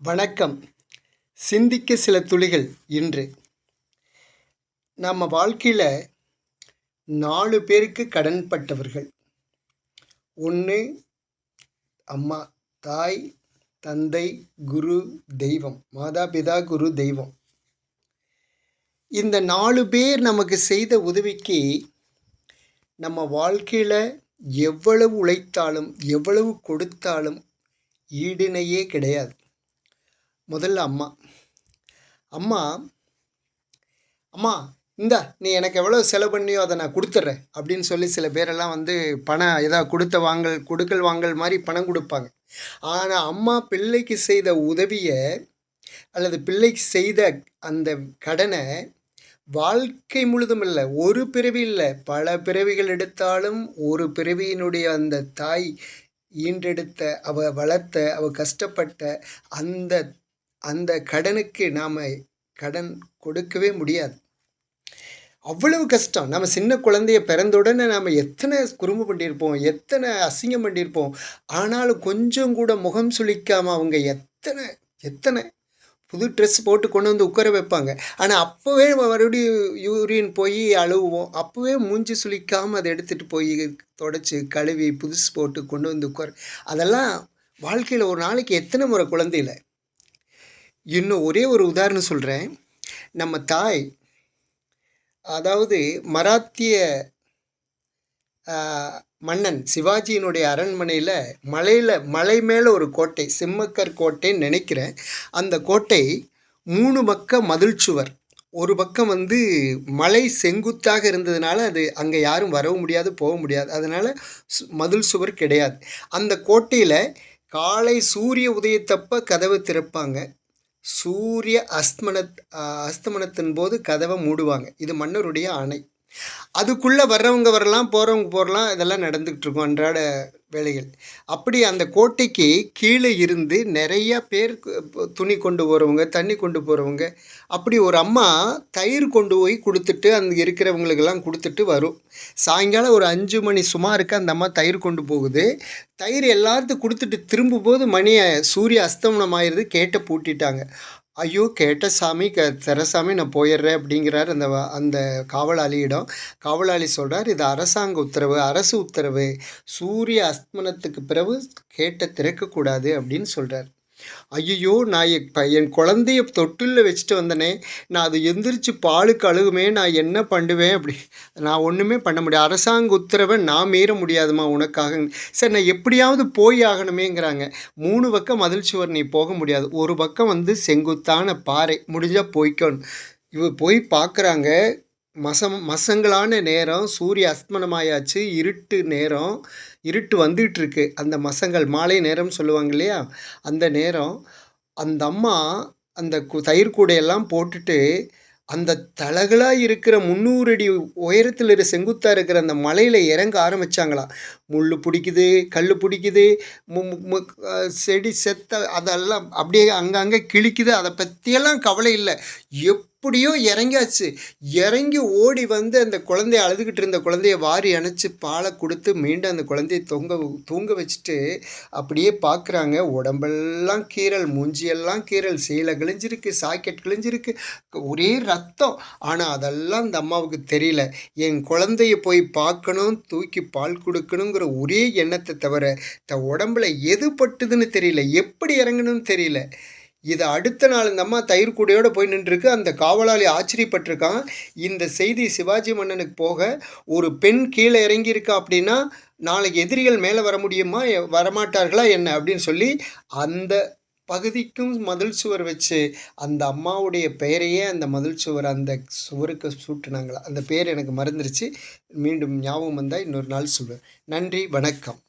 வணக்கம். சிந்திக்க சில துளிகள். இன்று நம்ம வாழ்க்கையில் 4 பேருக்கு கடன்பட்டவர்கள். ஒன்று அம்மா, தாய், தந்தை, குரு, தெய்வம். மாதா, பிதா, குரு, தெய்வம். இந்த 4 பேர் நமக்கு செய்த உதவிக்கு நம்ம வாழ்க்கையில் எவ்வளவு உழைத்தாலும் எவ்வளவு கொடுத்தாலும் ஈடிணையே கிடையாது. முதல்ல அம்மா. அம்மா அம்மா இந்தா நீ எனக்கு எவ்வளோ செலவு பண்ணியோ அதை நான் கொடுத்துட்றேன் அப்படின்னு சொல்லி சில பேரெல்லாம் பணம் ஏதாவது கொடுக்கல் வாங்கல் மாதிரி பணம் கொடுப்பாங்க. ஆனால் அம்மா பிள்ளைக்கு செய்த உதவியை அல்லது பிள்ளைக்கு செய்த அந்த கடனை வாழ்க்கை முழுதும் இல்லை, ஒரு பிறவி இல்லை, பல பிறவிகள் எடுத்தாலும் ஒரு பிறவியினுடைய அந்த தாய் ஈன்றெடுத்த, அவள் வளர்த்த, அவள் கஷ்டப்பட்ட அந்த அந்த கடனுக்கு நாம் கடன் கொடுக்கவே முடியாது. அவ்வளவு கஷ்டம். நம்ம சின்ன குழந்தைய பிறந்தவுடனே நாம் எத்தனை குறும்பு பண்ணியிருப்போம், எத்தனை அசிங்கம் பண்ணியிருப்போம். ஆனாலும் கொஞ்சம் கூட முகம் சுளிக்காமல் அவங்க எத்தனை எத்தனை புது ட்ரெஸ் போட்டு கொண்டு வந்து உட்கார வைப்பாங்க. ஆனால் அப்போவே மறுபடியும் யூரின் போய் அழுவோம். அப்போவே மூஞ்சி சுளிக்காமல் அதை எடுத்துகிட்டு போய் தொடச்சி கழுவி புதுசு போட்டு கொண்டு வந்து உட்கார. அதெல்லாம் வாழ்க்கையில் ஒரு நாளைக்கு எத்தனை முறை குழந்தையில். இன்னும் ஒரே ஒரு உதாரணம் சொல்கிறேன். நம்ம தாய், அதாவது மராத்திய மன்னன் சிவாஜியினுடைய அரண்மனையில் மலை மேலே ஒரு கோட்டை, சிம்மக்கர் கோட்டைன்னு நினைக்கிறேன். அந்த கோட்டை 3 பக்கம் மதில் சுவர். ஒரு பக்கம் மலை செங்குத்தாக இருந்ததுனால அது அங்கே யாரும் வரவும் முடியாது, போக முடியாது. அதனால் மதில் சுவர் கிடையாது. அந்த கோட்டையில் காலை சூரிய உதயத்தப்ப கதவை திறப்பாங்க. சூரிய அஸ்தமனத்தின் போது கதவை மூடுவாங்க. இது மன்னருடைய ஆணை. அதுக்குள்ளே வர்றவங்க வரலாம், போகிறவங்க போகலாம். இதெல்லாம் நடந்துக்கிட்டு இருக்கும் அன்றாட வேலைகள். அப்படி அந்த கோட்டைக்கு கீழே இருந்து நிறையா பேர் துணி கொண்டு போகிறவங்க, தண்ணி கொண்டு போகிறவங்க. அப்படி ஒரு அம்மா தயிர் கொண்டு போய் கொடுத்துட்டு அங்கே இருக்கிறவங்களுக்கெல்லாம் கொடுத்துட்டு வரும். சாயங்காலம் ஒரு 5 மணி சுமாருக்கு அந்த அம்மா தயிர் கொண்டு போகுது. தயிர் எல்லாத்துக்கும் கொடுத்துட்டு திரும்பும்போது சூரிய அஸ்தமனம் ஆயிடுது. கேட்டை பூட்டிட்டாங்க. ஐயோ, கேட்ட சாமி, தெரசாமி, நான் போயிடுறேன் அப்படிங்கிறார் அந்த காவலாளியிடம். காவலாளி சொல்கிறார், இது அரசாங்க உத்தரவு, அரசு உத்தரவு. சூரிய அஸ்தமனத்துக்கு பிறகு கேட்டை திறக்கக்கூடாது அப்படின்னு சொல்கிறார். ஐயோ, நான் என் குழந்தைய தொட்டிலில் வச்சுட்டு வந்தனே, நான் அது எந்திரிச்சு பாலுக்கு அழுகுமே, நான் என்ன பண்ணுவேன்? அப்படி நான் ஒன்றுமே பண்ண முடியாது. அரசாங்க உத்தரவை நான் மீற முடியாதுமா உனக்காக. சரி, நான் எப்படியாவது போய் ஆகணுமேங்கிறாங்க. 3 பக்கம் மதில் சுவர், நீ போக முடியாது. ஒரு பக்கம் செங்குத்தான பாறை, முடிஞ்சால் போய்க்கணும். இவ போய் பார்க்குறாங்க. மசங்களான நேரம், சூரிய அஸ்தமனமாயாச்சு, இருட்டு நேரம், இருட்டு வந்துகிட்ருக்கு. அந்த மசங்கள் மாலை நேரம் சொல்லுவாங்க இல்லையா, அந்த நேரம். அந்த அம்மா அந்த தயிர் கூடையெல்லாம் போட்டுட்டு அந்த தலகலாக இருக்கிற 300 அடி உயரத்தில் செங்குத்தாக இருக்கிற அந்த மலையில் இறங்க ஆரம்பித்தாங்களாம். முள் பிடிக்குது, கல் பிடிக்குது, செடி செத்த அதெல்லாம் அப்படியே அங்கங்கே கிழிக்குது. அதை பற்றியெல்லாம் கவலை இல்லை. எப்படியோ இறங்கியாச்சு. இறங்கி ஓடி அந்த குழந்தைய, அழுதுகிட்டு இருந்த குழந்தைய வாரி அணைச்சி பாலை கொடுத்து மீண்டும் அந்த குழந்தைய தூங்க வச்சுட்டு அப்படியே பார்க்குறாங்க. உடம்பெல்லாம் கீறல், மூஞ்சியெல்லாம் கீறல், சீலை கிழிஞ்சிருக்கு, சாக்கெட் கிழிஞ்சிருக்கு, ஒரே ரத்தம். ஆனால் அதெல்லாம் அந்த அம்மாவுக்கு தெரியல. என் குழந்தைய போய் பார்க்கணும், தூக்கி பால் கொடுக்கணுங்கிற ஒரே எண்ணத்தை தவிர உடம்புல எது பட்டுதுன்னு தெரியல, எப்படி இறங்கணும்னு தெரியல. இதை அடுத்த நாள் இந்த அம்மா தயிர் கூடையோடு போய் நின்றுருக்கு. அந்த காவலாளி ஆச்சரியப்பட்டிருக்கான். இந்த செய்தி சிவாஜி மன்னனுக்கு போக, ஒரு பெண் கீழே இறங்கியிருக்கா அப்படின்னா நாளைக்கு எதிரிகள் மேலே வர முடியுமா, வரமாட்டார்களா என்ன அப்படின்னு சொல்லி அந்த பகுதிக்கும் மதில் சுவர் வச்சு அந்த அம்மாவுடைய பெயரையே அந்த மதில் சுவர், அந்த சுவருக்கு சூட்டுனாங்களா. அந்த பேர் எனக்கு மறந்துருச்சு. மீண்டும் ஞாபகம் வந்தால் இன்னொரு நாள் சொல்வேன். நன்றி, வணக்கம்.